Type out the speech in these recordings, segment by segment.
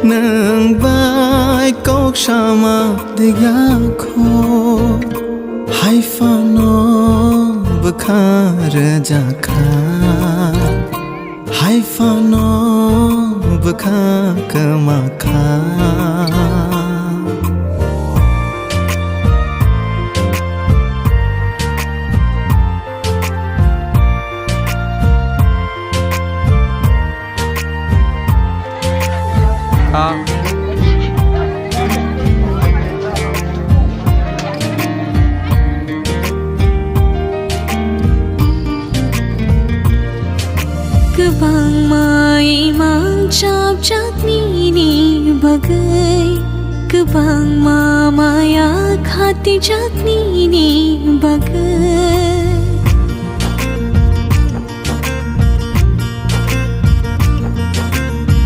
nang bay kok sama digyakho hai fano bukhar jakha hai fano bukha kamakha Kebang mai mang cap cap ni bagai Kebang maya khati jak ni bagai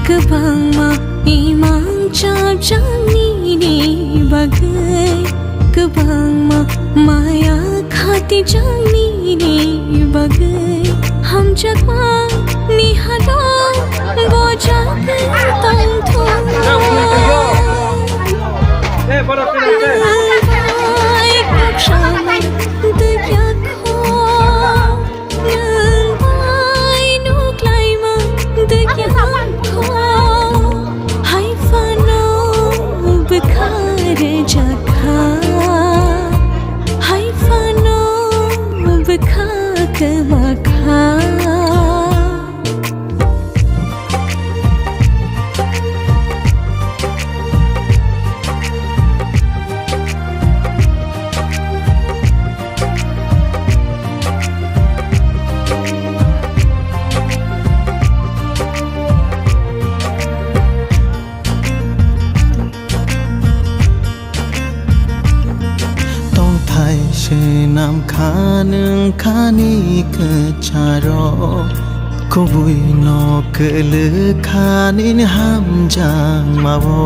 Kebang mai mang cap cap ni bagai Kebang maya khati jak ni bagai हम जगमा निहला बोझा तंग थो एक क्षण दिया खो नंगाई नुक्लाइमा दिया खो हाय फनो बुखार जखा हाय फनो बुखा कमखा nam khanung khani kecharo kobui no kele khanin hamjang mawo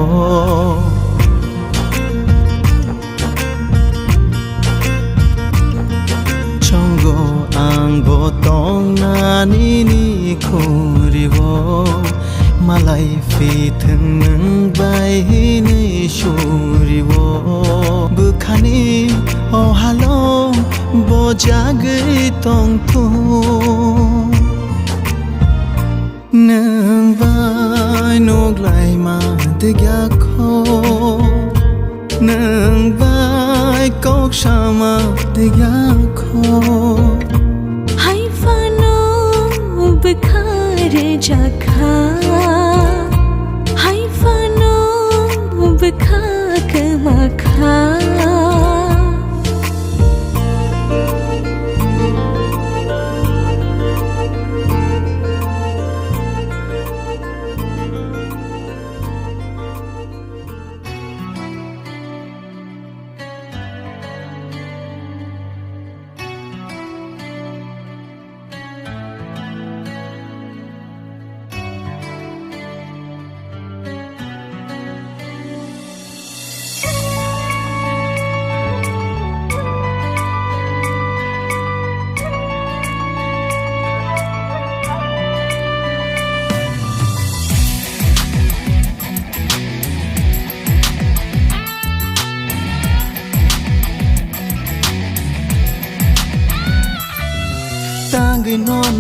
chongo ang botong nani ni khuribo malai fithung nung bai ni shuribo bukhani oh hello bojagai tong thu nang bai nok lai ma digya kho nang bai kok sama digya kho hai fano bukhar jakha hai fano bukha kamakha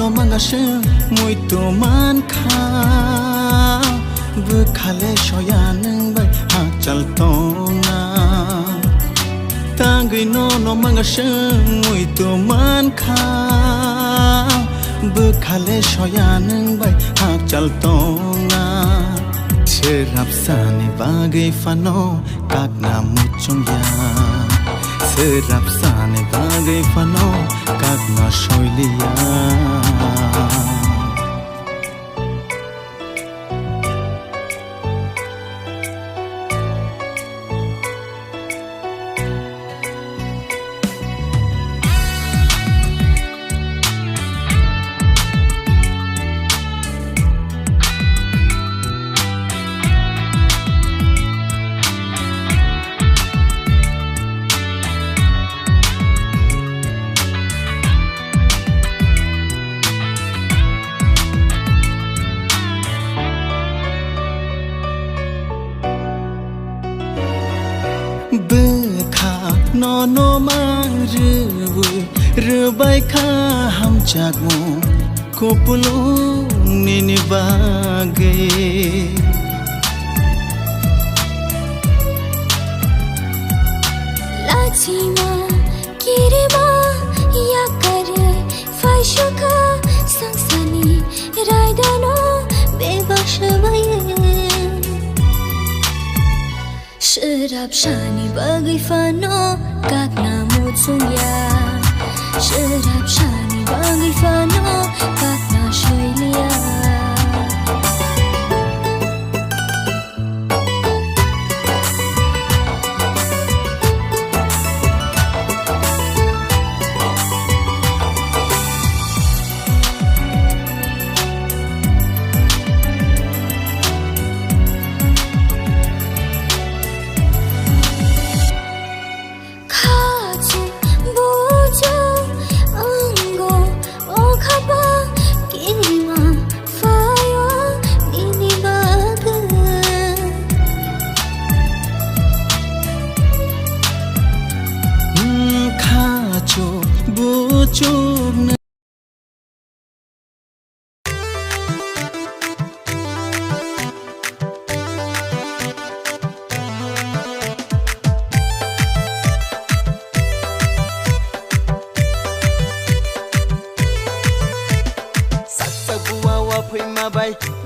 no mangasem muito man kha bukhale shoya nang bai ha chal tona tangi no mangasem muito man kha bukhale shoya nang bai ha chal tona serap sane bagai fano kakna muchung ya serap sane bagai fano kakna shoilia Beka nono maru Rubaika hamjakmu Kopulung nini bagai Latima kirima ya kare Faishuka sangsani raidano bebashavaye Sharab shani bagai fano kakna mutsunya Sharab shani bagai fano kakna shoiliya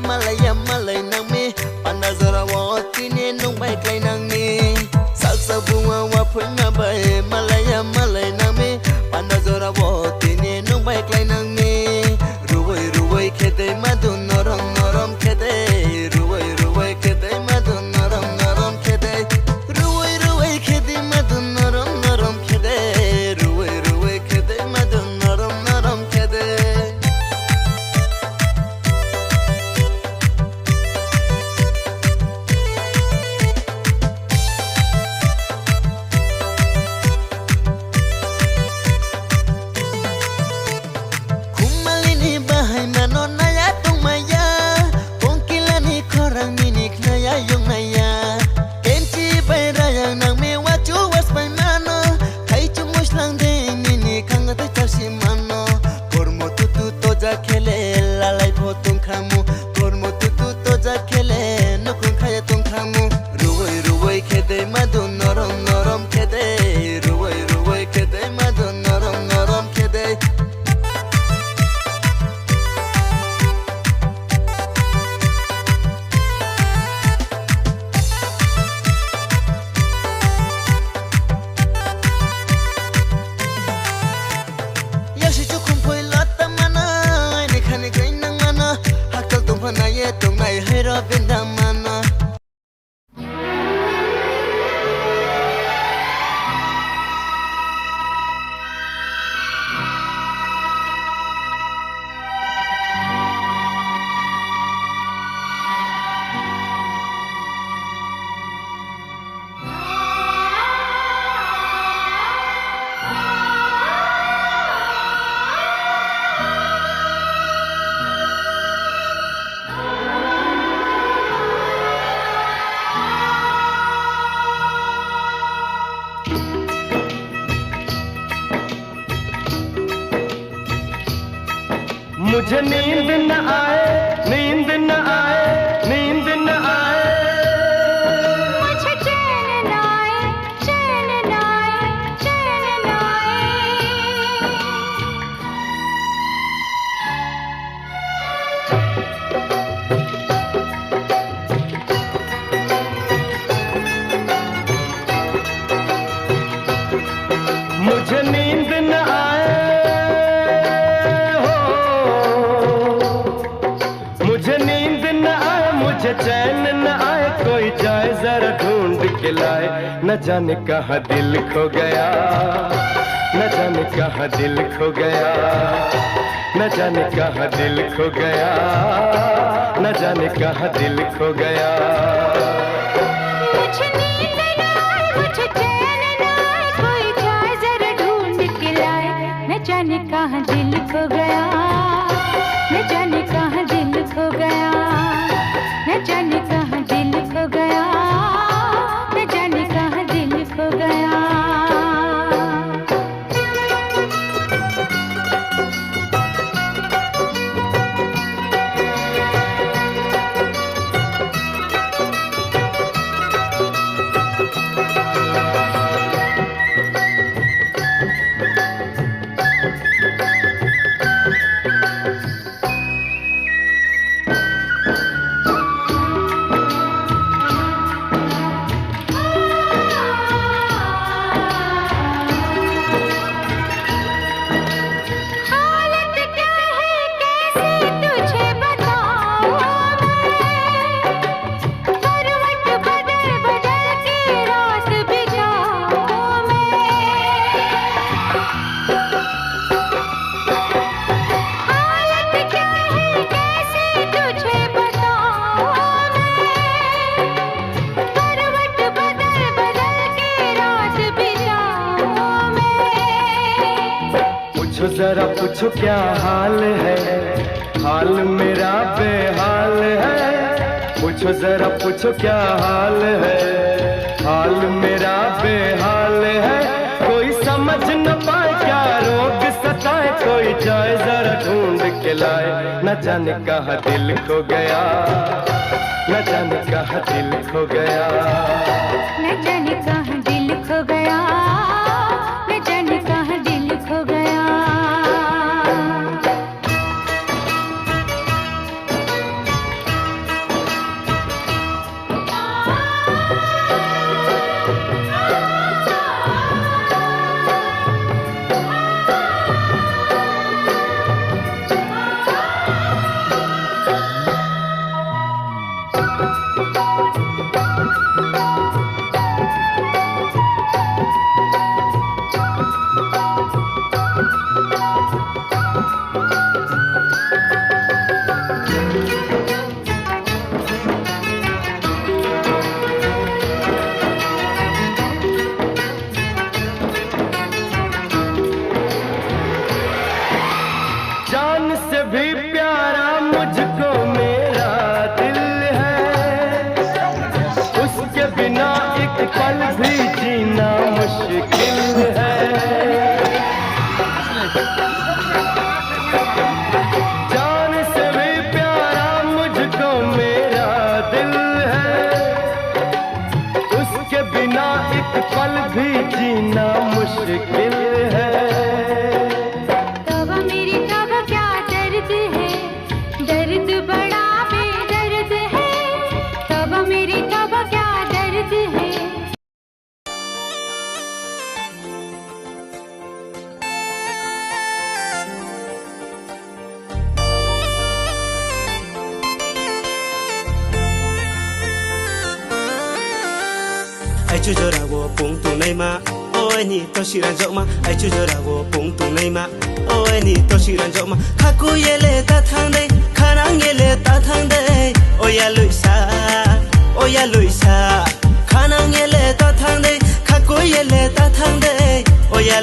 Malaya malay nang mi Pandazara wati ni nung bay klay nang mi Salsa bunga wapoy mabay Malaya malay nang mi Pandazara wati ni nung bay klay nang mi Ruway ruway keday madun norom norom keday Ruway ruway keday madun norom norom keday Ruway ruway keday madun norom norom keday Ruway ruway keday madun norom norom keday मुझे नींद न आए नींद न आए नींद न आए मुझे चैन न आए चैन न आए चैन न आए मुझे नींद न आए मुझे चैन न आए कोई जाए जरा ढूंढ के लाए न जाने कहाँ दिल खो गया न जाने कहाँ दिल खो गया न जाने कहाँ दिल खो गया न जाने कहाँ दिल खो गया मुझे नींद न आए मुझे चैन न आए कोई जाए जरा ढूंढ के लाए न जाने कहाँ दिल खो गया न जाने कहाँ दिल खो गया न जाने कहाँ दिल खो गया न जाने कहाँ दिल खो पूछो जरा पूछो क्या हाल है, हाल मेरा बेहाल है। पूछो जरा पूछो क्या हाल है, हाल मेरा बेहाल है। कोई समझ न पाए क्या रोग सताए, कोई जाए जरा ढूंढ के लाए। न जाने कहाँ दिल खो गया, न जाने कहाँ दिल खो गया, न जाने कहाँ दिल खो गया, न जाने कहाँ दिल खो गया। जान से भी प्यारा मुझको मेरा दिल है, उसके बिना एक पल भी जीना मुश्किल है। जान से भी प्यारा मुझको मेरा दिल है, उसके बिना एक पल भी जीना मुश्किल है। दर्द बड़ा बेदर्द है, तब मेरी तब क्या दर्द है। ai chưa giờ nào vô bụng tụ này mà ôi ni to si ran mà ai chưa giờ nào vô bụng tụ này mà ôi ni to si ran mà khá cô ye lệ ta thang đây khá nắng ye lệ ta thang đây ôi ya lụi xa khá nắng ye lệ ta thang đây khá cô ye lệ ta thang đây ôi ya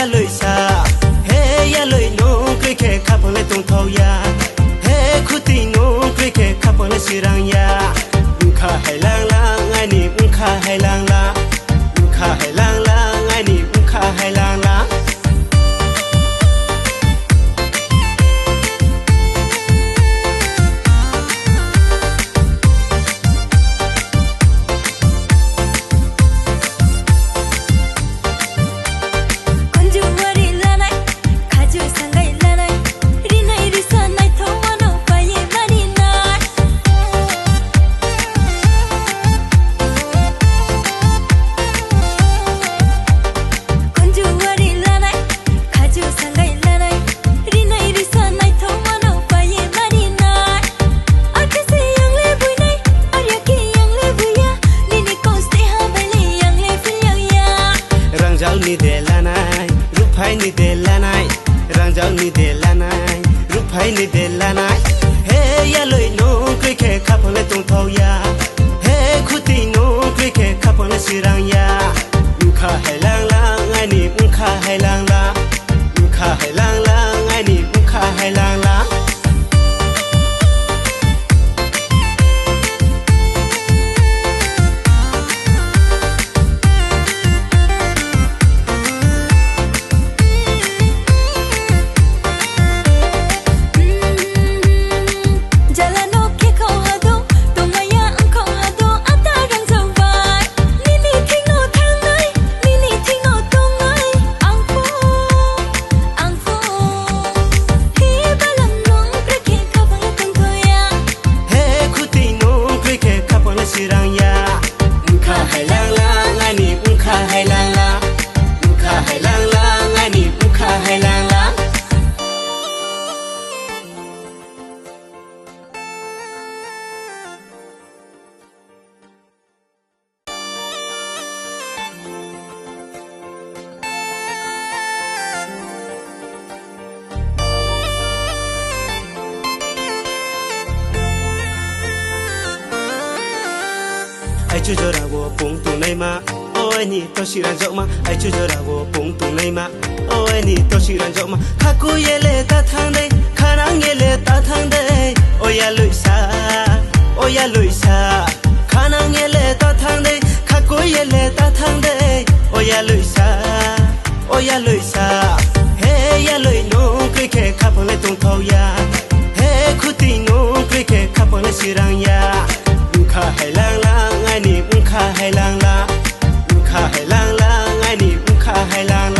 lụi xa hey ya lụi nung cười khẽ khắp phong lệ tung thâu ya hey khu tình nung cười khẽ khắp phong lệ si ran ya khá hay lang lang ai ni khá hay lang lang khá hay lang lang ai ni khá hay lang lang. Ni de lanai rupai ni de lanai rangjao ni de lanai rupai ni de lanai hey ya loi no kri khe khapong le tung thau ya hey khuti no kri khe khapong le sirang ya kha hai lang lang ai ni kha hai lang la kha hai lang lang ai ni kha hai lang la. ai chưa giờ nào vô bụng tụ này mà ôi ni to si ran dậu mà ai chưa giờ đào vô bùng tung này mà ôi ni to si ran dậu mà khá cô ye lệ ta thang đây khá nắng ye lệ ta thang đây ôi ya lụi xa khá nắng ye lệ ta thang đây khá cô ye lệ ta thang đây ôi ya lụi xa hey ya lụi nung kri khe khá phong lệ tung thâu ya hey khu ti nung kri khe khá phong lệ si rang ya khá hay lang ai ni khá hay lang ai ni khá hay lang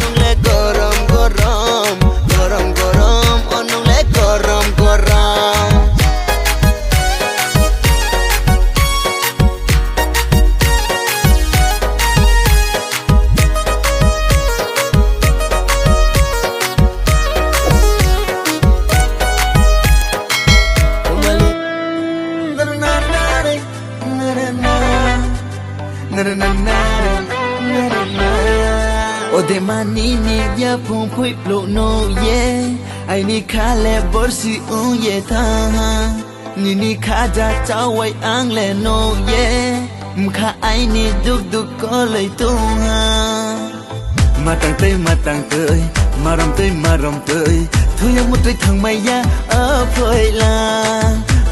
nung le gorom gorom gorom gorom oh nung le gorom gorom Ode manini ya pum pui plo no ye ai ni kha le borsi un ye tha ni kha ja chao wai ang le no ye mkha ai ni duk duk ko lai tu ha matang tơi maram tơi thôi yang một tơi thằng mày ya ở phơi la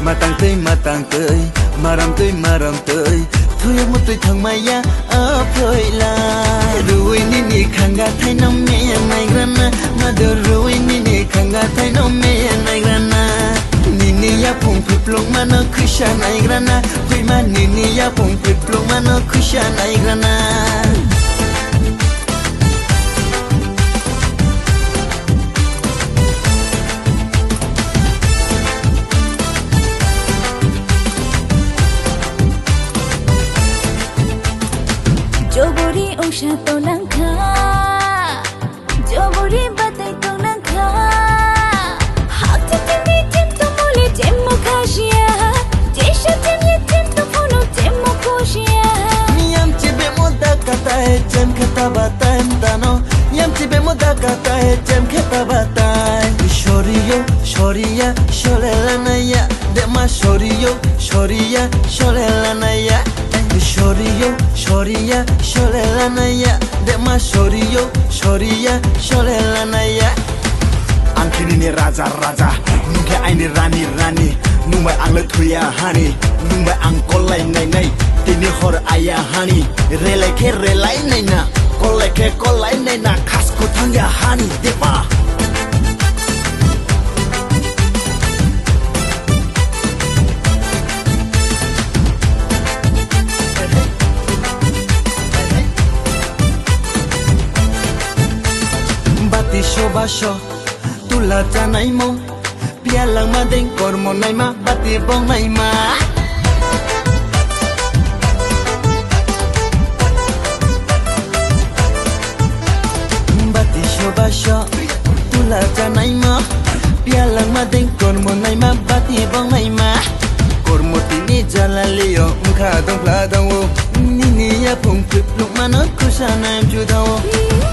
matang tơi maram tơi thôi yang một tơi thằng mày ya ở phơi la ruồi ni khanga thay nông mẹ mày grana mà đồ ruồi ni khanga thay nông mẹ mày grana ni ya pung plong mà nó khusha nai grana khui mà ni ya pung plong mà nó khusha nai grana Joburi ongsha to langkha Joburi batai to langkha Hakta tini tim to mole tim mo khashia Jesha tini tim to phono tim mo khoshia Yam chibe moda kata hai jem khata batai mdano Yam chibe moda kata hai jem khata batai Shoriya sholela ya Dema shoriya sholela ya Shoriya sholela ya Dema shoriya sholela ya Angkini ni raja Nungke aini rani Numai ang le thuya hani Numai ang kolai nai Tini hor ayah hani Relai ke relai nai na Kolai ke kolai nai na Khas ko thang ya hani Depa Bati shobasho Tula janai mo Pialang mading kormo nai ma Bati bong nai ma Bati shobasho Tula janai mo Pialang mading kormo nai ma Bati bong nai ma Kormo tini jalaliyo Mkha dong pla dong wo Nini ya pung pip luk ma no kusha naim ju dong wo